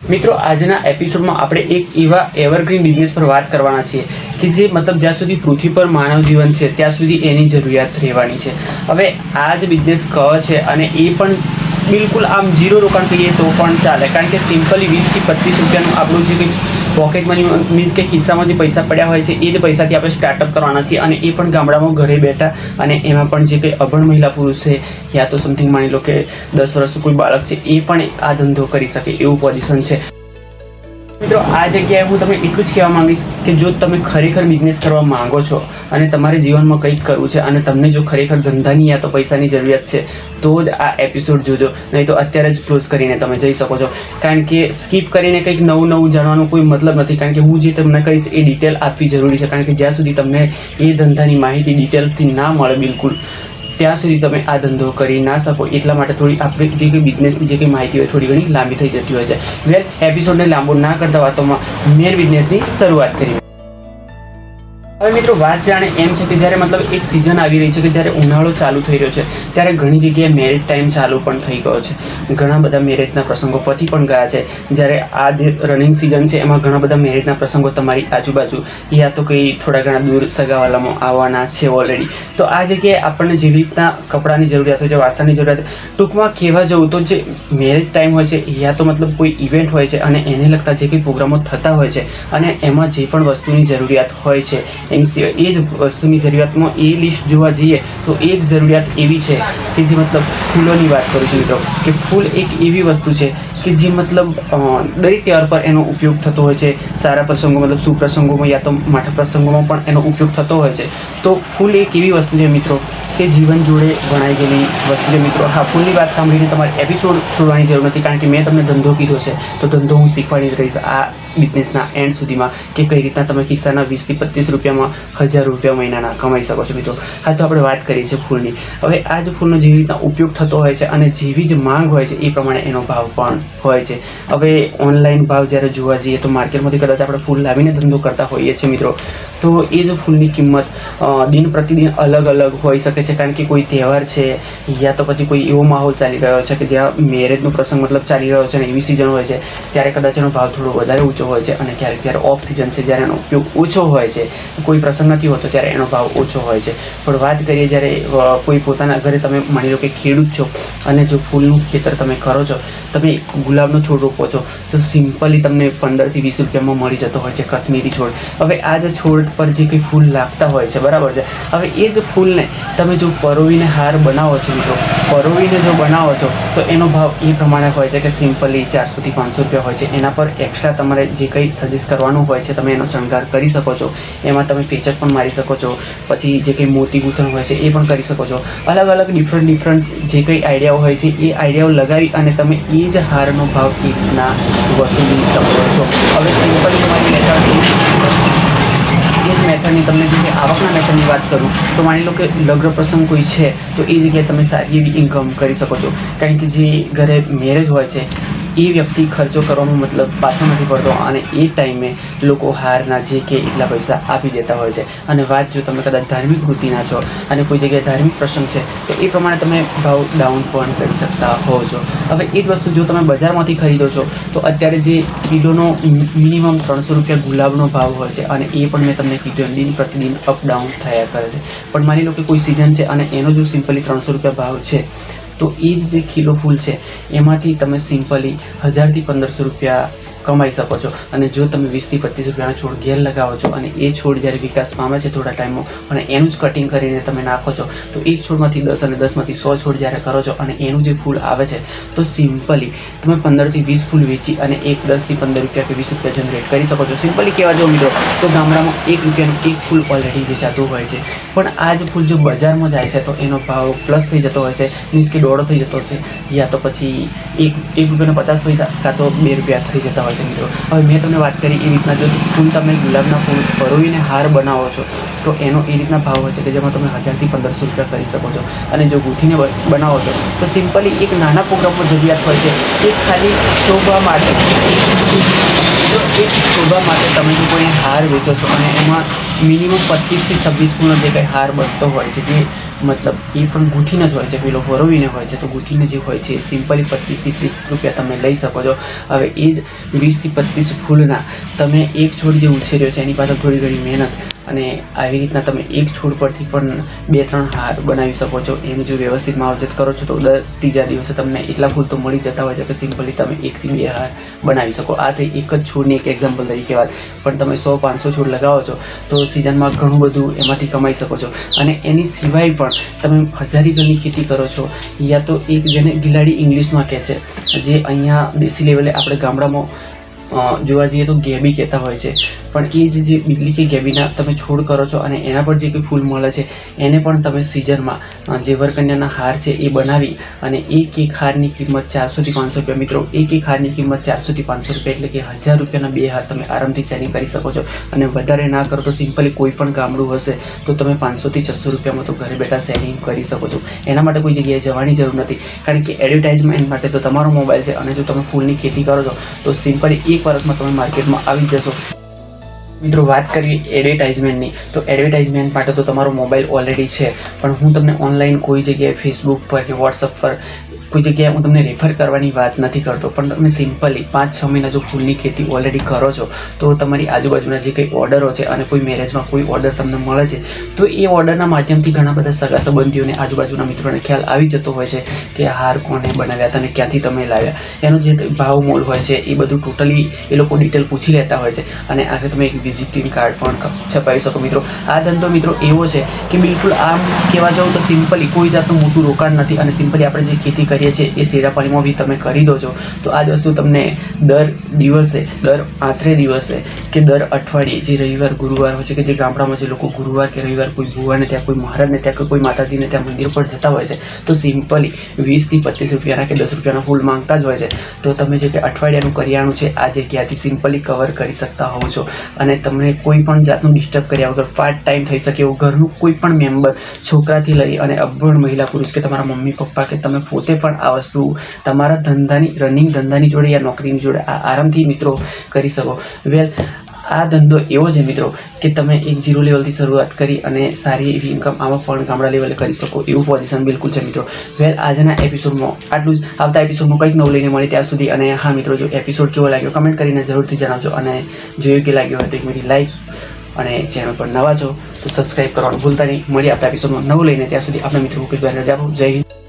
મિત્રો આજના એપિસોડમાં આપણે એક એવા એવરગ્રીન બિઝનેસ પર વાત કરવાના છીએ કે જે મતલબ જ્યાં સુધી પૃથ્વી પર માનવ જીવન છે ત્યાં સુધી એની જરૂરિયાત રહેવાની છે। હવે આ જ બિઝનેસ કહો છે અને એ પણ બિલકુલ આમ ઝીરો રોકાણ કહીએ તો પણ ચાલે, કારણ કે સિમ્પલી 20 થી 25 રૂપિયાનું આપણું જે કંઈ પોકેટ મની મીન્સ કે ખિસ્સામાં જે પૈસા પડ્યા હોય છે એ જ પૈસાથી આપણે સ્ટાર્ટઅપ કરવાના છીએ, અને એ પણ ગામડામાં ઘરે બેઠા, અને એમાં પણ જે કંઈ અભણ મહિલા પુરુષ છે યા તો સમથિંગ માની લો કે 10 વર્ષનું કોઈ બાળક છે એ પણ આ ધંધો કરી શકે એવું પોઝિશન છે। મિત્રો આ જગ્યાએ હું તમને એટલું જ કહેવા માંગીશ કે જો તમે ખરેખર બિઝનેસ કરવા માંગો છો અને તમારે જીવનમાં કંઈક કરવું છે અને તમને જો ખરેખર ધંધાની યા તો પૈસાની જરૂરિયાત છે તો જ આ એપિસોડ જોજો, નહીં તો અત્યારે જ ક્લોઝ કરીને તમે જઈ શકો છો, કારણ કે સ્કીપ કરીને કંઈક નવું જાણવાનો કોઈ મતલબ નથી, કારણ કે હું જે તમને કહીશ એ ડિટેલ આપવી જરૂરી છે, કારણ કે જ્યાં સુધી તમને એ ધંધાની માહિતી ડિટેલ્સથી ના મળે બિલકુલ ત્યાં સુધી તમે આ ધંધો કરી ના શકો। એટલા માટે થોડી આપણી જે કંઈ બિઝનેસની જે કંઈ માહિતી હોય થોડી ઘણી લાંબી થઈ જતી હોય છે। વેલ, એપિસોડને લાંબો ના કરતા વાતોમાં મેન બિઝનેસની શરૂઆત કરીએ। હવે મિત્રો વાત જાણે એમ છે કે જ્યારે મતલબ એક સિઝન આવી રહી છે કે જ્યારે ઉનાળો ચાલુ થઈ રહ્યો છે ત્યારે ઘણી જગ્યાએ મેરેજ ટાઈમ ચાલુ પણ થઈ ગયો છે, ઘણા બધા મેરેજના પ્રસંગો પતી પણ ગયા છે। જ્યારે આ જે રનિંગ સિઝન છે એમાં ઘણા બધા મેરેજના પ્રસંગો તમારી આજુબાજુ યા તો કંઈ થોડા ઘણા દૂર સગાવાલામાં આવવાના છે ઓલરેડી, તો આ જગ્યાએ આપણને જેવી રીતના કપડાની જરૂરિયાત હોય છે, વાસણની જરૂરિયાત, ટૂંકમાં કહેવા જવું તો જે મેરેજ ટાઈમ હોય છે યા તો મતલબ કોઈ ઇવેન્ટ હોય છે અને એને લગતા જે કંઈ પ્રોગ્રામો થતા હોય છે અને એમાં જે પણ વસ્તુની જરૂરિયાત હોય છે એની સિવાય એ જ વસ્તુની જરૂરિયાતમાં એ લિસ્ટ જોવા જઈએ તો એક જરૂરિયાત એવી છે કે જે મતલબ ફૂલોની વાત કરું છું મિત્રો, કે ફૂલ એક એવી વસ્તુ છે કે જે મતલબ દરેક તહેવાર પર એનો ઉપયોગ થતો હોય છે, સારા પ્રસંગો મતલબ સુપ્રસંગોમાં યા તો માઠા પ્રસંગોમાં પણ એનો ઉપયોગ થતો હોય છે। તો ફૂલ એક એવી વસ્તુ છે મિત્રો કે જીવન જોડે વણાઈ ગયેલી વસ્તુ છે મિત્રો। હા, ફૂલની વાત સાંભળીને તમારે એપિસોડ છોડવાની જરૂર નથી, કારણ કે મેં તમને ધંધો કીધો છે તો ધંધો હું શીખવાડી જ રહીશ આ બિઝનેસના એન્ડ સુધીમાં કે કઈ રીતના તમે ખિસ્સાના 20 થી 25 રૂપિયામાં 1000 રૂપિયા મહિનાના કમાઈ શકો છો મિત્રો। હા, તો આપણે વાત કરીએ છીએ ફૂલની। હવે આ જ ફૂલનો જેવી રીતના ઉપયોગ થતો હોય છે અને જેવી જ માંગ હોય છે એ પ્રમાણે એનો ભાવ પણ હોય છે। હવે ઓનલાઈન ભાવ જ્યારે જોવા જઈએ તો માર્કેટમાંથી કદાચ આપણે ફૂલ લાવીને ધંધો કરતા હોઈએ છીએ મિત્રો, તો એ જ ફૂલની કિંમત દિન પ્રતિદિન અલગ હોઈ શકે છે, કારણ કે કોઈ તહેવાર છે યા તો પછી કોઈ એવો માહોલ ચાલી રહ્યો છે કે જ્યાં મેરેજનો પ્રસંગ મતલબ ચાલી રહ્યો છે અને એવી સિઝન હોય છે ત્યારે કદાચ એનો ભાવ થોડો વધારે ઊંચો હોય છે, અને ક્યારેક જ્યારે ઓફ સિઝન છે જ્યારે એનો ઉપયોગ ઓછો હોય છે, કોઈ પ્રસંગ નથી હોતો ત્યારે એનો ભાવ ઓછો હોય છે। પણ વાત કરીએ જ્યારે કોઈ પોતાના ઘરે તમે માની લો કે ખેડૂત છો અને જો ફૂલનું ખેતર તમે કરો છો, તમે ગુલાબનો છોડ રોપો છો તો સિમ્પલી તમને 15 થી 20 રૂપિયામાં મળી જતો હોય છે કાશ્મીરી છોડ। હવે આ જ છોડ પર જે કંઈ ફૂલ લાગતા હોય છે બરાબર છે, હવે એ જ ફૂલને તમે જો પરોવીને હાર બનાવો છો મિત્રો, પરોવીને જો બનાવો છો તો એનો ભાવ એ પ્રમાણે હોય છે કે સિમ્પલી 400 થી 500 રૂપિયા હોય છે। એના પર એક્સ્ટ્રા તમારે જે કંઈ સજેસ્ટ કરવાનું હોય છે તમે એનો શણગાર કરી શકો છો, એમાં તમે પેચક પણ મારી શકો છો, પછી જે કંઈ મોતી ગૂંથણ હોય છે એ પણ કરી શકો છો, અલગ ડિફરન્ટ જે કંઈ આઈડિયાઓ હોય છે એ આઈડિયાઓ લગાવી અને તમે એ જ હારનો ભાવ એ રીતના વસૂલી શકો છો। હવે સિમ્પલી તમારી એ જ મેથડની તમને જે આવકના મેથડની વાત કરું તો માની લો કે લગ્ન પ્રસંગ કોઈ છે તો એ જગ્યાએ તમે સારી એવી ઇન્કમ કરી શકો છો, કારણ કે જે ઘરે મેરેજ હોય છે એ વ્યક્તિ ખર્ચો કરવાનો મતલબ પાછો નથી પડતો અને એ ટાઈમે લોકો હારના જે કે એટલા પૈસા આપી દેતા હોય છે। અને વાત જો તમે કદાચ ધાર્મિક વૃત્તિના છો અને કોઈ જગ્યાએ ધાર્મિક પ્રસંગ છે તો એ પ્રમાણે તમે ભાવ ડાઉન પણ કરી શકતા હોવ છો। હવે એ જ વસ્તુ જો તમે બજારમાંથી ખરીદો છો તો અત્યારે જે કિલોનો મિનિમમ 300 રૂપિયા ગુલાબનો ભાવ હોય છે, અને એ પણ મેં તમને કીધું દિન પ્રતિદિન અપ ડાઉન થયા કરે છે। પણ માની લો કે કોઈ સિઝન છે અને એનો જો સિમ્પલી 300 રૂપિયા ભાવ છે તો એ જ જે કિલો ફૂલ છે એમાંથી તમે સિમ્પલી 1000 થી 1500 રૂપિયા કમાઈ શકો છો। અને જો તમે 20 થી 25 રૂપિયાના છોડ ઘેર લગાવો છો અને એ છોડ જ્યારે વિકાસ પામે છે થોડા ટાઈમમાં અને એનું જ કટિંગ કરીને તમે નાખો છો તો એક છોડમાંથી 10 અને 10માંથી 100 છોડ જ્યારે કરો છો અને એનું જે ફૂલ આવે છે તો સિમ્પલી તમે 15 થી 20 ફૂલ વેચી અને 10 થી 15 રૂપિયા કે 20 રૂપિયા જનરેટ કરી શકો છો। સિમ્પલી કહેવા જાઓ મિત્રો તો ગામડામાં 1 રૂપિયાનું એક ફૂલ ઓલરેડી વેચાતું હોય છે, પણ આ જ ફૂલ જો બજારમાં જાય છે તો એનો ભાવ પ્લસ થઈ જતો હોય છે, મીન્સ કે દોઢો થઈ જતો હશે યા તો પછી 1 રૂપિયાનો 50 પૈસા કાં તો 2 રૂપિયા થઈ જતા હોય છે મિત્રો। હવે મેં તમને વાત કરી એ રીતના જો ફૂલ તમે ગુલાબના ફૂલ પરોવીને હાર બનાવો છો તો એનો એ રીતના ભાવ હોય છે કે જેમાં તમે 1000 થી 1500 રૂપિયા કરી શકો છો, અને જો ગૂંથીને બનાવો છો તો સિમ્પલી એક નાના પ્રોગ્રામમાં જરૂરિયાત હોય છે એક ખાલી શોભા માટે, જો એક શોભા માટે તમે જો કોઈ હાર વેચો છો અને એમાં મિનિમમ 25 થી 26 ફૂલનો જે કંઈ હાર બનતો હોય છે, જે મતલબ એ પણ ગૂંથીને જ હોય છે, પેલો વરોવીને હોય છે, તો ગૂંથીને જે હોય છે એ સિમ્પલી 25 થી 30 રૂપિયા તમે લઈ શકો છો. હવે એ જ 20 થી 25 ફૂલના તમે એક છોડ જે ઉછેર્યો છે એની પાછળ થોડી ઘણી મહેનત અને આવી રીતના તમે એક છોડ પરથી પણ 2-3 હાર બનાવી શકો છો. એનું જો વ્યવસ્થિત માવજત કરો છો તો દર ત્રીજા દિવસે તમને એટલા ફૂલ તો મળી જતા હોય છે કે સિમ્પલી તમે 1 થી 2 હાર બનાવી શકો. આ થઈ એક જ છોડની એક એક્ઝામ્પલ તરીકે વાત, પણ તમે 100-500 છોડ લગાવો છો તો સિઝનમાં ઘણું બધું એમાંથી કમાઈ શકો છો. અને એની સિવાય પણ તમે હજારીગણની ખેતી કરો છો, યા તો એક જેને ગિલાડી ઇંગ્લિશમાં કહે છે, જે અહીંયા દેશી લેવલે આપણે ગામડામાં જોવા જઈએ તો ગેબી કહેતા હોય છે, પણ એ જે બીજલી કે ગેબીના તમે છોડ કરો છો અને એના પર જે કંઈ ફૂલ મળે છે એને પણ તમે સિઝનમાં જે વરકન્યાના હાર છે એ બનાવી અને એક હારની કિંમત 400 થી 500 રૂપિયા. મિત્રો, એક હારની કિંમત 400 થી 500 રૂપિયા એટલે કે 1000 રૂપિયાના 2 હાર તમે આરામથી સેલિંગ કરી શકો છો. અને વધારે ના કરો તો સિમ્પલી કોઈ પણ ગામડું હશે તો તમે 500 થી 600 રૂપિયામાં તો ઘરે બેઠા સેલિંગ કરી શકો છો. એના માટે કોઈ જગ્યાએ જવાની જરૂર નથી, કારણ કે એડવર્ટાઇઝમેન્ટ માટે તો તમારો મોબાઈલ છે. અને જો તમે ફૂલની ખેતી કરો છો તો સિમ્પલી 1 વર્ષમાં તમે માર્કેટમાં આવી જશો. મિત્રો, વાત કરીએ એડવર્ટાઇઝમેન્ટની, તો એડવર્ટાઇઝમેન્ટ માટે તો તમારો મોબાઈલ ઓલરેડી છે, પણ હું તમને ઓનલાઈન કોઈ જગ્યાએ ફેસબુક પર કે વોટ્સઅપ પર કોઈ જગ્યાએ હું તમને રેફર કરવાની વાત નથી કરતો, પણ તમે સિમ્પલી 5-6 મહિના જો ફૂલની ખેતી ઓલરેડી કરો છો તો તમારી આજુબાજુના જે કંઈ ઓર્ડરો છે અને કોઈ મેરેજમાં કોઈ ઓર્ડર તમને મળે છે તો એ ઓર્ડરના માધ્યમથી ઘણા બધા સગા સંબંધીઓને આજુબાજુના મિત્રોને ખ્યાલ આવી જતો હોય છે કે હાર કોને બનાવ્યા હતા અને ક્યાંથી તમે લાવ્યા. એનો જે ભાવ મોલ હોય છે એ બધું ટોટલી એ લોકો ડિટેલ પૂછી લેતા હોય છે અને આગળ તમે એક વિઝિટિંગ કાર્ડ પણ છપાવી શકો. મિત્રો, આ ધંધો મિત્રો એવો છે કે બિલકુલ આમ કહેવા જાઉં તો સિમ્પલી કોઈ જાતનું મોટું રોકાણ નથી અને સિમ્પલી આપણે જે ખેતી કરીએ છીએ એ શેરા પાણીમાં બી તમે કરી દો છો તો આ જ વસ્તુ તમને દર દિવસે, દર 35 દિવસે કે દર અઠવાડિયે, જે રવિવાર ગુરુવાર હોય છે કે જે ગામડામાં જે લોકો ગુરુવાર કે રવિવાર કોઈ ભુવાને ત્યાં, કોઈ મહારાજને ત્યાં કે કોઈ માતાજીને ત્યાં મંદિર પર જતા હોય છે તો સિમ્પલી 20 થી 25 રૂપિયાના કે 10 રૂપિયાના ફૂલ માંગતા જ હોય છે. તો તમે જે કે અઠવાડિયાનું કરિયાણું છે આ જગ્યાથી સિમ્પલી કવર કરી શકતા હોવ છો અને તમને કોઈ પણ જાતનું ડિસ્ટર્બ કર્યા વગર પાર્ટ ટાઈમ થઈ શકે એવું ઘરનું કોઈ પણ મેમ્બર, છોકરાથી લઈ અને અભણ મહિલા પુરુષ કે તમારા મમ્મી પપ્પા કે તમે પોતે પણ આ વસ્તુ તમારા ધંધાની, રનિંગ ધંધાની જોડે યા નોકરીની જોડે આરામથી મિત્રો કરી શકો. વેલ, આ ધંધો એવો છે મિત્રો કે તમે એક 0 લેવલથી શરૂઆત કરી અને સારી એવી ઇન્કમ આમાં પણ ગામડા લેવલે કરી શકો એવું પોઝિશન બિલકુલ છે મિત્રો. વેલ, આજના એપિસોડમાં આટલું જ. આવતા એપિસોડમાં કંઈક નવું લઈને મળી ત્યાં સુધી. અને હા મિત્રો, જો એપિસોડ કેવો લાગ્યો કમેન્ટ કરીને જરૂરથી જણાવજો અને જો યોગ્ય લાગ્યો હોય તો એક મિનિટ લાઈક અને ચેનલ પર નવા છો તો સબસ્ક્રાઈબ કરવાનું ભૂલતા નહીં. મળીએ આપણા એપિસોડમાં નવું લઈને, ત્યાં સુધી આપણા મિત્રો મુકેશભાઈ રજા આપો. જય હિન્દ.